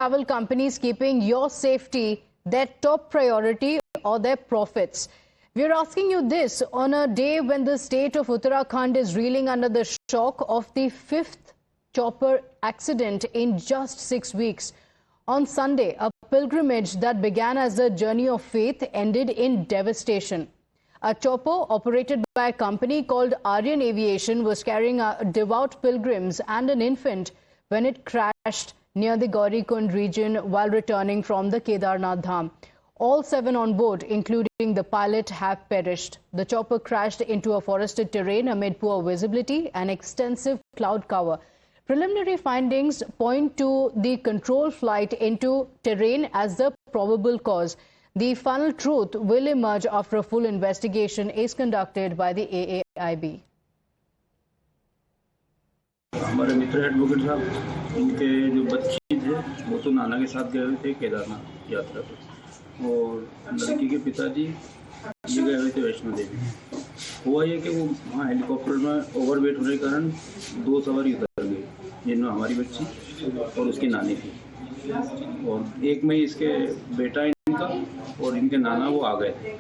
travel companies keeping your safety their top priority or their profits? We're asking you this on a day when the state of Uttarakhand is reeling under the shock of the 5th chopper accident in just 6 weeks. On Sunday, a pilgrimage that began as a journey of faith ended in devastation. A chopper operated by a company called Aryan Aviation was carrying devout pilgrims and an infant when it crashed near the Gaurikund region while returning from the Kedarnath Dham. All 7 on board, including the pilot, have perished. The chopper crashed into a forested terrain amid poor visibility and extensive cloud cover. Preliminary findings point to the control flight into terrain as the probable cause. The final truth will emerge after a full investigation is conducted by the AAIB. हमारे मित्र advocate साहब इनके जो बच्चे थे वो तो नाना के साथ गए हुए थे केदारनाथ यात्रा पे और लड़की के पिताजी ये गए हुए थे वैष्णो देवी। हुआ ये कि वो वहाँ हेलीकॉप्टर में ओवरवेट होने के कारण 2 सवारी उतर गई जिनमें हमारी बच्ची और उसकी नानी थी और एक में इसके बेटा इनका और इनके नाना वो आ गए थे।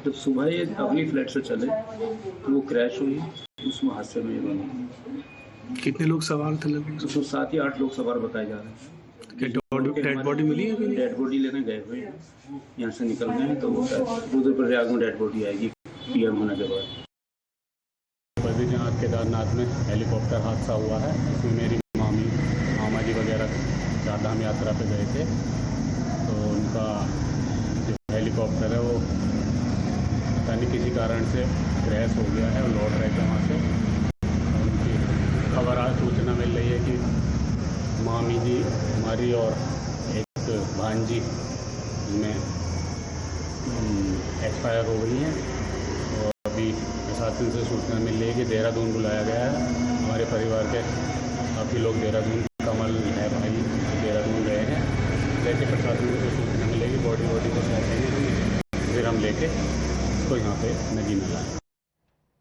जब सुबह ये अपनी फ्लाइट से चले तो वो क्रैश हुई, उसमें हादसे में ये बनी। कितने लोग सवार थे लगभग? उसमें 7 या 8 लोग सवार बताए जा रहे हैं। डेड बॉडी मिली है? डेड बॉडी लेने गए हुए यहाँ से निकल गए हैं तो वो रुद्रप्रयाग में डेड बॉडी आएगी पीएम होने के बाद। बद्रीनाथ केदारनाथ में हेलीकॉप्टर हादसा हुआ है। इसमें मेरी मामा जी वगैरह चारधाम यात्रा पे गए थे तो उनका जो हेलीकॉप्टर है वो पता नहीं किसी कारण से क्रैश हो गया है और लौट रहे थे वहाँ से। उनकी खबर आज सूचना मिल रही है कि मामी जी हमारी और एक भांजी में एक्सपायर हो गई हैं और अभी प्रशासन से सूचना मिल रही है कि देहरादून बुलाया गया है। हमारे परिवार के काफ़ी लोग देहरादून, कमल है भाई देहरादून गए हैं। जैसे प्रशासन से सूचना मिलेगी बॉडी को सौंपेंगे फिर हम लेके उसको यहाँ पे नदी में लाएँ।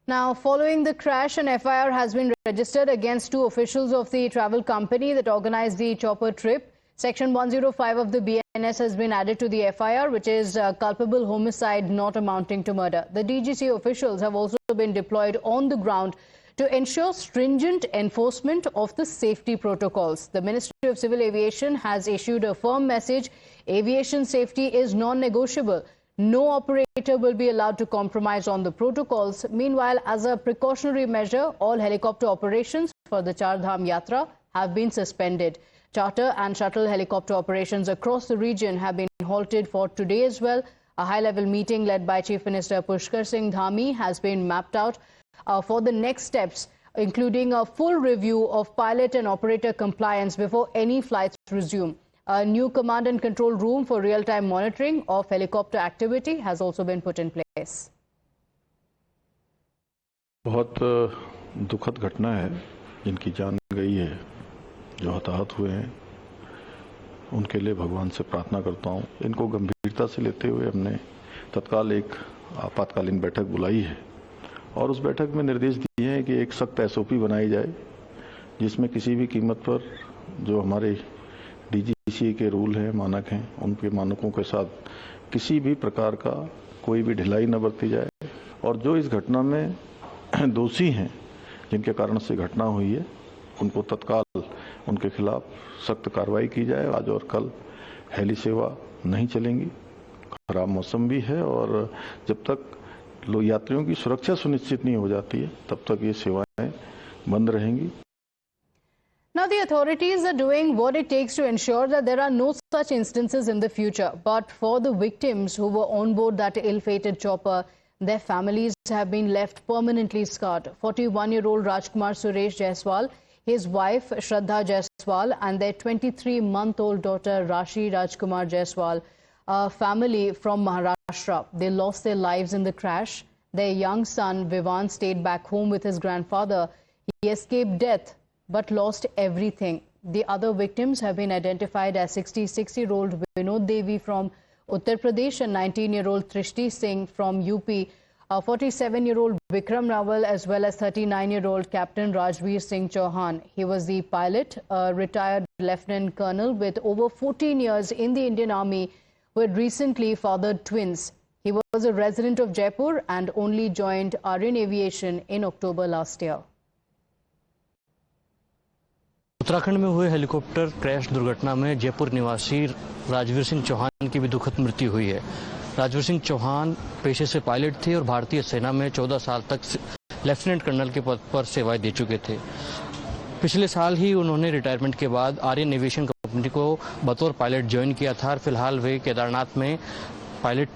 Now, following the crash, an FIR has been registered against 2 officials of the travel company that organized the chopper trip. Section 105 of the BNS has been added to the FIR, which is culpable homicide not amounting to murder. The DGC officials have also been deployed on the ground to ensure stringent enforcement of the safety protocols. The Ministry of Civil Aviation has issued a firm message: aviation safety is non-negotiable. No operator will be allowed to compromise on the protocols. Meanwhile, as a precautionary measure, all helicopter operations for the Char Dham Yatra have been suspended. Charter and shuttle helicopter operations across the region have been halted for today as well. A high-level meeting led by Chief Minister Pushkar Singh Dhami has been mapped out for the next steps, including a full review of pilot and operator compliance before any flights resume. A new command and control room for real-time monitoring of helicopter activity has also been put in place. बहुत दुखद घटना है जिनकी जान गई है, जो हताहत हुए हैं उनके लिए भगवान से प्रार्थना करता हूं। इनको गंभीरता से लेते हुए हमने तत्काल एक आपातकालीन बैठक बुलाई है और उस बैठक में निर्देश दिए हैं कि एक सख्त एसओपी बनाई जाए जिसमें किसी भी कीमत पर जो हमारे डीजीसी के रूल हैं, मानक हैं, उनके मानकों के साथ किसी भी प्रकार का कोई भी ढिलाई न बरती जाए और जो इस घटना में दोषी हैं जिनके कारण से घटना हुई है उनको तत्काल उनके खिलाफ सख्त कार्रवाई की जाए। आज और कल हेली सेवा नहीं चलेंगी, खराब मौसम भी है और जब तक यात्रियों की सुरक्षा सुनिश्चित नहीं हो जाती है तब तक ये सेवाएं बंद रहेंगी। Now, the authorities are doing what it takes to ensure that there are no such instances in the future. But for the victims who were on board that ill-fated chopper, their families have been left permanently scarred. 41-year-old Rajkumar Suresh Jaiswal, his wife Shraddha Jaiswal and their 23-month-old daughter Rashi Rajkumar Jaiswal, a family from Maharashtra. They lost their lives in the crash. Their young son Vivan stayed back home with his grandfather. He escaped death but lost everything. The other victims have been identified as 66-year-old Vinod Devi from Uttar Pradesh and 19-year-old Trishti Singh from UP. 47-year-old Vikram Rawal as well as 39-year-old Captain Rajveer Singh Chauhan. He was the pilot, a retired Lieutenant Colonel with over 14 years in the Indian Army who had recently fathered twins. He was a resident of Jaipur and only joined Aryan Aviation in October last year. Uttarakhand में हुए helicopter crash दुर्घटना में जयपुर निवासी राजवीर सिंह चौहान की भी दुखद मृत्यु हुई है। राजवीर सिंह चौहान पेशे से पायलट थे और भारतीय सेना में 14 साल तक लेफ्टिनेंट कर्नल के पद पर सेवाएं दे चुके थे। पिछले साल ही उन्होंने रिटायरमेंट के बाद आर्यन एविएशन कंपनी को बतौर पायलट ज्वाइन किया था और फिलहाल वे केदारनाथ में पायलट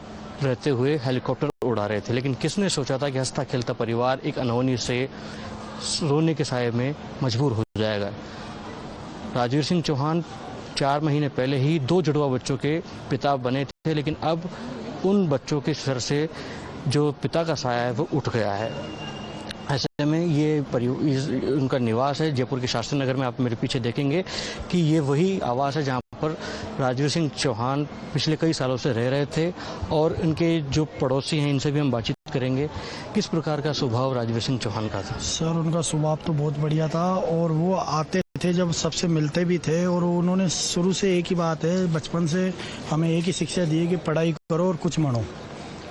रहते हुए हेलीकॉप्टर उड़ा रहे थे। लेकिन किसने सोचा था कि हंसता खेलता परिवार एक अनहोनी से रोने के साए में मजबूर हो जाएगा। राजवीर सिंह चौहान 4 महीने पहले ही 2 जुड़वा बच्चों के पिता बने थे, लेकिन अब उन बच्चों के सर से जो पिता का साया है वो उठ गया है। ऐसे में ये उनका निवास है जयपुर के शास्त्री नगर में। आप मेरे पीछे देखेंगे कि ये वही आवास है जहाँ पर राजवीर सिंह चौहान पिछले कई सालों से रह रहे थे और इनके जो पड़ोसी हैं इनसे भी हम बातचीत करेंगे। किस प्रकार का स्वभाव राजवीर सिंह चौहान का था? सर उनका स्वभाव तो बहुत बढ़िया था और वो आते थे जब सबसे मिलते भी थे और उन्होंने शुरू से एक ही बात है, बचपन से हमें एक ही शिक्षा दी कि पढ़ाई करो और कुछ मनो।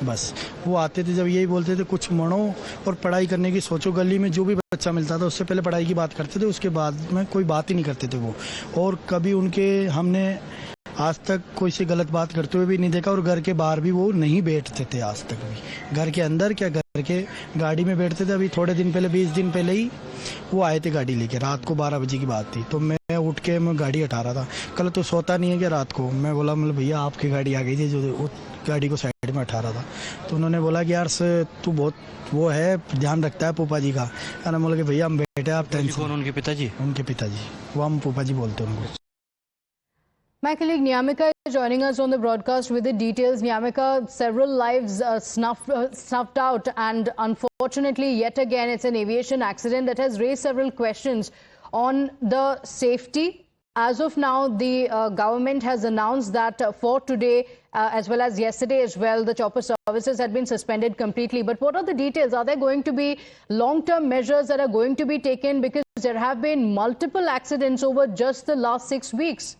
बस वो आते थे जब यही बोलते थे कुछ मनो और पढ़ाई करने की सोचो। गली में जो भी बच्चा मिलता था उससे पहले पढ़ाई की बात करते थे, उसके बाद में कोई बात ही नहीं करते थे वो। और कभी उनके हमने आज तक कोई सी गलत बात करते हुए भी नहीं देखा और घर के बाहर भी वो नहीं बैठते थे आज तक भी। घर के अंदर क्या घर के गाड़ी में बैठते थे। अभी थोड़े दिन पहले 20 दिन पहले ही वो आए थे गाड़ी लेके, रात को 12 बजे की बात थी। तो मैं उठ के मैं गाड़ी हटा रहा था। कल तो सोता नहीं है क्या रात को? मैं बोला मतलब भैया आपकी गाड़ी आ गई थी, जो गाड़ी को साइड में हटा रहा था। तो उन्होंने बोला कि यार तू बहुत वो है, ध्यान रखता है पोपा जी का। मैंने बोला कि भैया हम बैठे, आप टेंशन। कौन? उनके पिताजी? उनके पिताजी, वो हम पोपा जी बोलते हैं उनको। My colleague Nyamika is joining us on the broadcast with the details. Nyamika, several lives snuffed out, and unfortunately yet again it's an aviation accident that has raised several questions on the safety. As of now, the government has announced that for today as well as yesterday as well, the chopper services had been suspended completely. But what are the details? Are there going to be long-term measures that are going to be taken? Because there have been multiple accidents over just the last 6 weeks.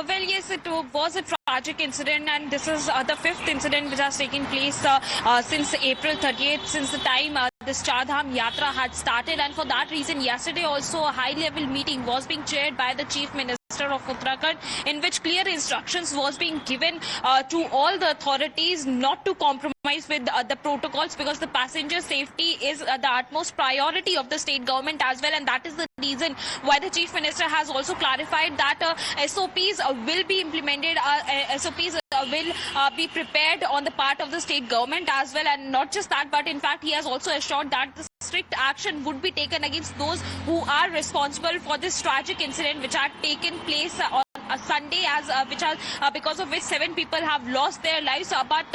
Well, yes, it was a tragic incident, and this is the 5th incident which has taken place since April 30th, since the time this Char Dham Yatra had started. And for that reason, yesterday also a high-level meeting was being chaired by the Chief Minister of Uttarakhand, in which clear instructions was being given to all the authorities not to compromise with the protocols, because the passenger safety is the utmost priority of the state government as well. And that is the reason why the Chief Minister has also clarified that SOPs will be implemented, SOPs will be prepared on the part of the state government as well. And not just that, but in fact he has also assured that the strict action would be taken against those who are responsible for this tragic incident which had taken place on a Sunday, because of which 7 people have lost their lives. But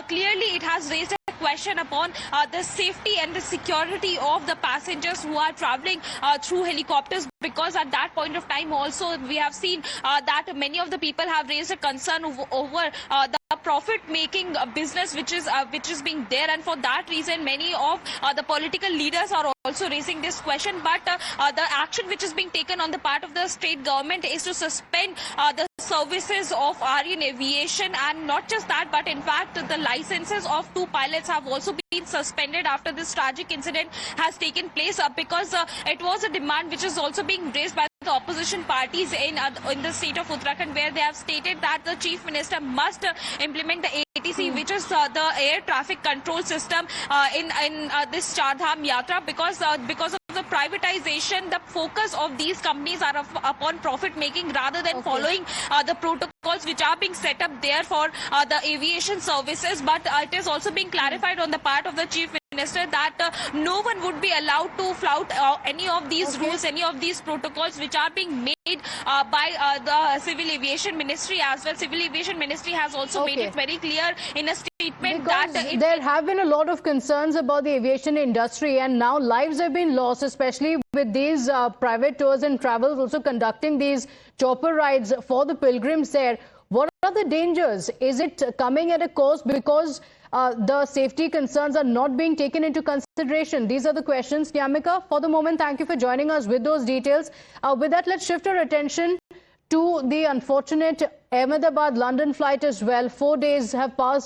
clearly it has raised a question upon the safety and the security of the passengers who are traveling through helicopters, because at that point of time also we have seen that many of the people have raised a concern over the profit-making business which is being there. And for that reason many of the political leaders are also raising this question. But the action which is being taken on the part of the state government is to suspend the services of Aryan Aviation. And not just that, but in fact the licenses of 2 pilots have also been suspended after this tragic incident has taken place, because it was a demand which is also being raised by the opposition parties in the state of Uttarakhand, where they have stated that the Chief Minister must implement the ATC, which is the air traffic control system in this Char Dham Yatra, because of the privatization, the focus of these companies are upon profit making rather than following the protocols which are being set up there for the aviation services. But it is also being clarified on the part of the Chief Minister that no one would be allowed to flout any of these rules, any of these protocols which are being made by the Civil Aviation Ministry as well. Civil Aviation Ministry has also made it very clear in a statement because that there have been a lot of concerns about the aviation industry, and now lives have been lost, especially with these private tours and travels also conducting these chopper rides for the pilgrims there, what are the dangers? Is it coming at a cost because the safety concerns are not being taken into consideration? These are the questions. Nyamika, for the moment, thank you for joining us with those details. With that, let's shift our attention to the unfortunate Ahmedabad-London flight as well. 4 days have passed